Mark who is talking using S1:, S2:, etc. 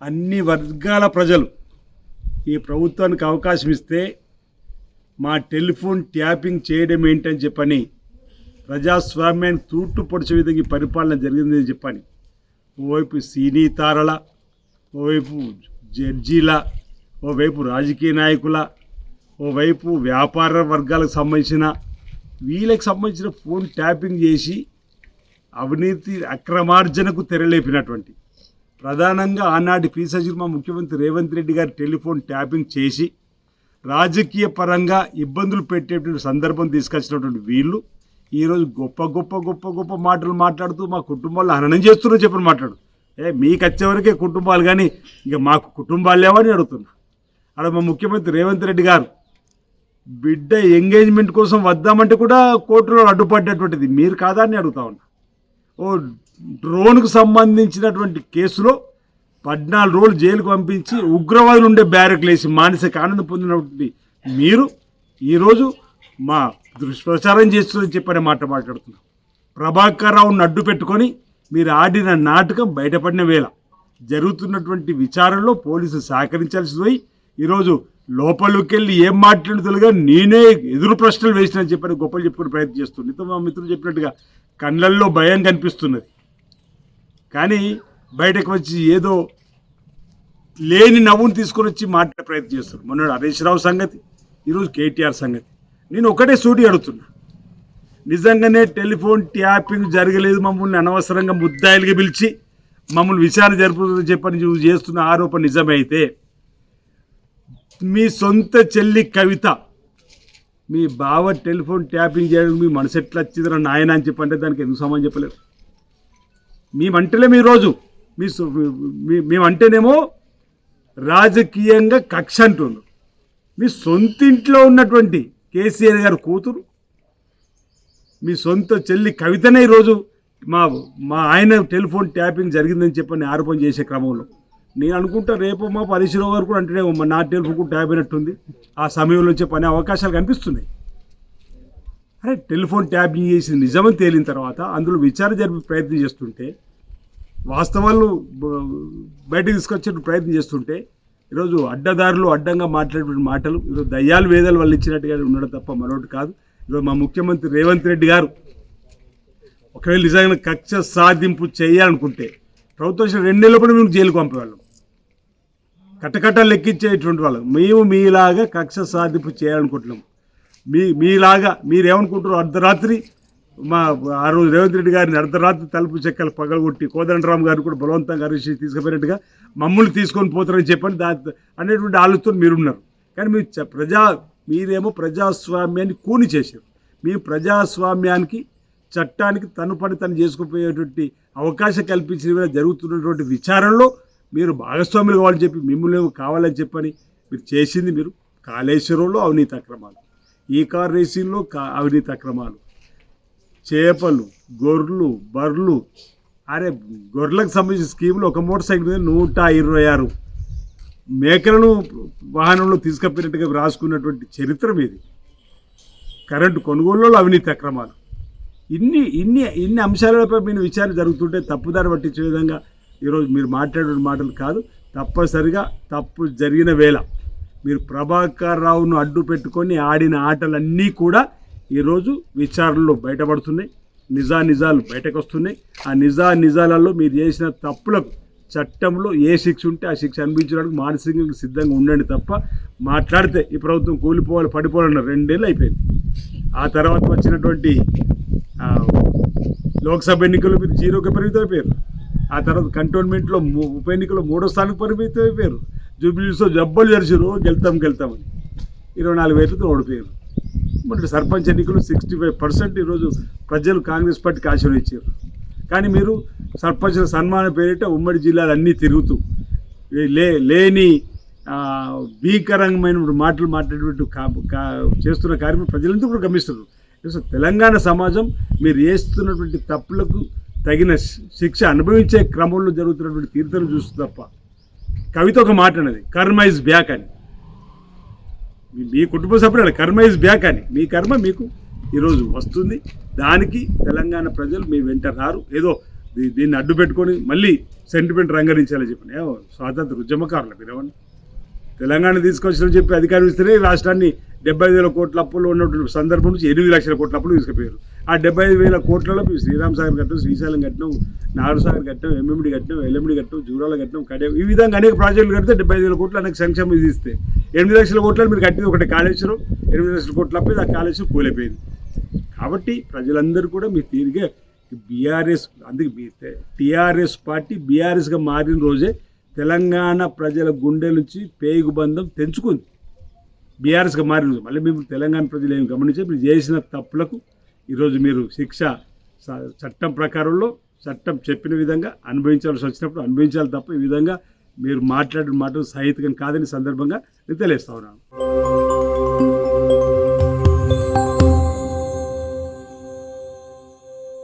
S1: అన్ని వర్గాల ప్రజలు ఈ ప్రభుత్వానికి అవకాశం ఇస్తే మా టెలిఫోన్ ట్యాపింగ్ చేయడం ఏంటని చెప్పని ప్రజాస్వామ్యాన్ని తూట్లు పొడిచే విధంగా ఈ పరిపాలన జరిగిందని చెప్పని ఓవైపు సినీ తారల, ఓవైపు జడ్జీల, ఓవైపు రాజకీయ నాయకుల, ఓవైపు వ్యాపార వర్గాలకు సంబంధించిన వీళ్ళకి సంబంధించిన ఫోన్ ట్యాపింగ్ చేసి అవినీతి అక్రమార్జనకు తెరలేపినటువంటి ప్రధానంగా ఆనాటి పీసీసీ మా ముఖ్యమంత్రి రేవంత్ రెడ్డి గారి టెలిఫోన్ ట్యాపింగ్ చేసి రాజకీయ పరంగా ఇబ్బందులు పెట్టేటువంటి సందర్భం తీసుకొచ్చినటువంటి వీళ్ళు ఈరోజు గొప్ప గొప్ప గొప్ప గొప్ప మాటలు మాట్లాడుతూ మా కుటుంబాలను హననం చేస్తున్నారని చెప్పని మాట్లాడు. మీకు వచ్చేవరకే కుటుంబాలు కానీ ఇక మాకు కుటుంబాలు లేవని అడుగుతున్నా. అక్కడ మా ముఖ్యమంత్రి రేవంత్ రెడ్డి గారు బిడ్డ ఎంగేజ్మెంట్ కోసం వద్దామంటే కూడా కోర్టులో అడ్డుపడ్డటువంటిది మీరు కాదా అని అడుగుతా ఉన్నా. ఓ డ్రోన్కు సంబంధించినటువంటి కేసులో 14 రోజులు జైలుకు పంపించి ఉగ్రవాదులు ఉండే బ్యారెక్లు వేసి మానసిక ఆనందం పొందినటువంటి మీరు ఈరోజు మా దుష్ప్రచారం చేస్తుందని చెప్పనే మాట్లాడుతున్నాం. ప్రభాకర్ రావును అడ్డు పెట్టుకొని మీరు ఆడిన నాటకం బయటపడిన వేళ జరుగుతున్నటువంటి విచారణలో పోలీసులు సహకరించాల్సి పోయి ఈరోజు లోపలికి వెళ్ళి ఏం మాట్లాడుతులుగా నేనే ఎదురు ప్రశ్నలు వేసినని చెప్పని గొప్పలు చెప్పుకునే ప్రయత్నం చేస్తుంది. ఇంత మా మిత్రులు చెప్పినట్టుగా కళ్ళల్లో భయం కనిపిస్తున్నది కానీ బయటకు వచ్చి ఏదో లేని నవ్వును తీసుకొని వచ్చి మాట్లాడే ప్రయత్నం చేస్తారు. మొన్న హరీష్ రావు సంగతి, ఈరోజు కేటీఆర్ సంగతి. నేను ఒకటే సూటి అడుగుతున్నా, నిజంగానే టెలిఫోన్ ట్యాపింగ్ జరగలేదు, మమ్మల్ని అనవసరంగా ముద్దాయిలుగా పిలిచి మమ్మల్ని విచారణ జరుపుతుందని చెప్పని చేస్తున్న ఆరోపణ నిజమైతే మీ సొంత చెల్లి కవిత మీ బావ టెలిఫోన్ ట్యాపింగ్ చేయడం మీ మనసు ఎట్లా వచ్చిందిరా నాయన అని చెప్పంటే దానికి ఎందుకు సమానం చెప్పలేరు? మేమంటేనేమో ఈరోజు మేమంటేనేమో రాజకీయంగా కక్ష అంటున్నారు. మీ సొంత ఇంట్లో ఉన్నటువంటి కేసీఆర్ గారు కూతురు మీ సొంత చెల్లి కవితనే ఈరోజు మా ఆయన టెలిఫోన్ ట్యాపింగ్ జరిగిందని చెప్పని ఆరోపణ చేసే క్రమంలో నేను అనుకుంటా రేపు మా పరిశ్రమ గారు కూడా అంటే నా టెలిఫోన్ కూడా ట్యాప్ అయినట్టుంది. ఆ సమయంలో చెప్పనే అవకాశాలు కనిపిస్తున్నాయి. అరే టెలిఫోన్ ట్యాపింగ్ చేసి నిజమని తేలిన తర్వాత అందులో విచారణ జరిపే ప్రయత్నం చేస్తుంటే వాస్తవాలు బయటకు తీసుకొచ్చే ప్రయత్నం చేస్తుంటే ఈరోజు అడ్డదారులు అడ్డంగా మాట్లాడే మాటలు ఈరోజు దయ్యాలు వేదాలు వాళ్ళు ఇచ్చినట్టుగా ఉండడం తప్ప మరొకటి కాదు. ఈరోజు మా ముఖ్యమంత్రి రేవంత్ రెడ్డి గారు ఒకవేళ నిజంగా కక్ష సాధింపు చేయాలనుకుంటే ప్రభుత్వం 2 నెలల కూడా మేము జైలుకు పంపేవాళ్ళం, కట్టకట్టాలు లెక్కించేటువంటి వాళ్ళం. మేము మీలాగా కక్ష సాధింపు చేయాలనుకుంటున్నాం. మీలాగా మీరేమనుకుంటారో అర్ధరాత్రి ఆ రోజు రేవంత్ రెడ్డి గారిని అర్ధరాత్రి తలుపు చెక్కలు పగలగొట్టి కోదండరామ్ గారిని కూడా బలవంతంగా అరెస్ట్ చేసి తీసుకుపోయినట్టుగా మమ్మల్ని తీసుకొని పోతారని చెప్పని అనేటువంటి ఆలోచనతో మీరున్నారు. కానీ మీరేమో ప్రజాస్వామ్యాన్ని కూని చేశారు. మీ ప్రజాస్వామ్యానికి చట్టానికి తను చేసుకుపోయేటువంటి అవకాశం కల్పించిన జరుగుతున్నటువంటి విచారణలో మీరు భాగస్వాములు కావాలని చెప్పి మిమ్మల్ని కావాలని చెప్పని మీరు చేసింది మీరు కాళేశ్వరంలో అవినీతి అక్రమాలు, ఈ కార్ రేసింగ్లో అవినీతి అక్రమాలు, చేపలు, గొర్రెలు, బర్రెలు, అరే గొర్రెలకు సంబంధించిన స్కీములు ఒక మోటార్ సైకిల్ మీద 126 మేకలను వాహనంలో తీసుకుపోయినట్టుగా రాసుకున్నటువంటి చరిత్ర మీది. కరెంటు కొనుగోలులో అవినీతి అక్రమాలు, ఇన్ని అంశాలపై మీరు విచారణ జరుగుతుంటే తప్పుదారి పట్టించే విధంగా ఈరోజు మీరు మాట్లాడే మాటలు కాదు. తప్పనిసరిగా తప్పు జరిగిన వేళ మీరు ప్రభాకర్ రావును అడ్డు పెట్టుకొని ఆడిన ఆటలన్నీ కూడా ఈరోజు విచారణలో బయటపడుతున్నాయి. నిజాలు బయటకు వస్తున్నాయి. ఆ నిజాలలో మీరు చేసిన తప్పులకు చట్టంలో ఏ శిక్ష ఉంటే ఆ శిక్ష అనిపించడానికి మానసికంగా సిద్ధంగా ఉండండి తప్ప మాట్లాడితే ఈ ప్రభుత్వం కూలిపోవాలి పడిపోవాలన్న 2 ఏళ్ళు అయిపోయింది. ఆ తర్వాత వచ్చినటువంటి లోక్సభ ఎన్నికల్లో మీరు 0కి పరిమితం అయిపోయారు. ఆ తర్వాత కంటోన్మెంట్లో ఉప ఎన్నికల్లో 3వ స్థానానికి పరిమితం అయిపోయారు. జూబ్లీస్లో జబ్బలు జరిచారు గెలుతామని 24,000తో ఓడిపోయారు. మరి సర్పంచ్ ఎన్నికలు 65% ఈరోజు ప్రజలు కాంగ్రెస్ పార్టీకి ఆశీర్వదించారు. కానీ మీరు సర్పంచ్ల సన్మాన పేరిట ఉమ్మడి జిల్లాలన్నీ తిరుగుతూ లేని భీకరమైన మాటలు మాట్లాడేటువంటి చేస్తున్న కార్యక్రమం ప్రజలంతా కూడా గమనిస్తున్నారు. తెలంగాణ సమాజం మీరు చేస్తున్నటువంటి తప్పులకు తగిన శిక్ష అనుభవించే క్రమంలో జరుగుతున్నటువంటి తీర్థను చూస్తుంది తప్ప కవిత ఒక మాట అన్నది కర్మ ఇస్ బ్యాక్ అని. మీ కుటుంబ సభ్యులు కర్మ ఇస్ బ్యాక్ అని మీ కర్మ మీకు ఈరోజు వస్తుంది. దానికి తెలంగాణ ప్రజలు మీ వెంట రారు. ఏదో దీన్ని అడ్డు పెట్టుకొని మళ్ళీ సెంటిమెంట్ రంగరించాలని చెప్పిన స్వాతంత్ర ఉద్యమకారులు మీరేమన్నా తెలంగాణ తీసుకొచ్చిన చెప్పి అధికారం ఇస్తేనే రాష్ట్రాన్ని 75,000 కోట్ల అప్పుల్లో ఉన్నటువంటి సందర్భం నుంచి 8 లక్షల కోట్ల అప్పులు తీసుకుపోయారు. ఆ 75,000 కోట్లలో శ్రీరామ్ సాగర్ కట్టడం, శ్రీశైలం కట్టడం, నాగర్ సాగర్ కట్టడం, ఎంఎండి కట్టడం, ఎల్ఎండి కట్టడం, జూరాల కట్టడం, కడే ఈ విధంగా అనేక ప్రాజెక్టులు కడితే 75,000 కోట్లు అనేక సంక్షేమం ఇది ఇస్తే 8 లక్షల కోట్లను మీరు కట్టింది ఒకటి కాళేశ్వరం, 8 లక్షల కోట్ల అప్పుడు ఆ కాళేశ్వరం కూలిపోయింది. కాబట్టి ప్రజలందరూ కూడా మీ తీరిగే బీఆర్ఎస్ అందుకే టీఆర్ఎస్ పార్టీ బీఆర్ఎస్గా మారిన రోజే తెలంగాణ ప్రజల గుండె నుంచి పేగు బంధం తెంచుకుంది. బీఆర్ఎస్గా మారిన రోజు మళ్ళీ మేము తెలంగాణ ప్రజలు ఏమి గమనించే మీరు చేసిన తప్పులకు ఈరోజు మీరు శిక్ష చట్టం ప్రకారంలో చట్టం చెప్పిన విధంగా అనుభవించాల్సి వచ్చినప్పుడు అనుభవించాలి తప్ప ఈ విధంగా మీరు మాట్లాడిన మాటలు సహితంగా కాదని సందర్భంగా నేను తెలియజేస్తా ఉన్నాను.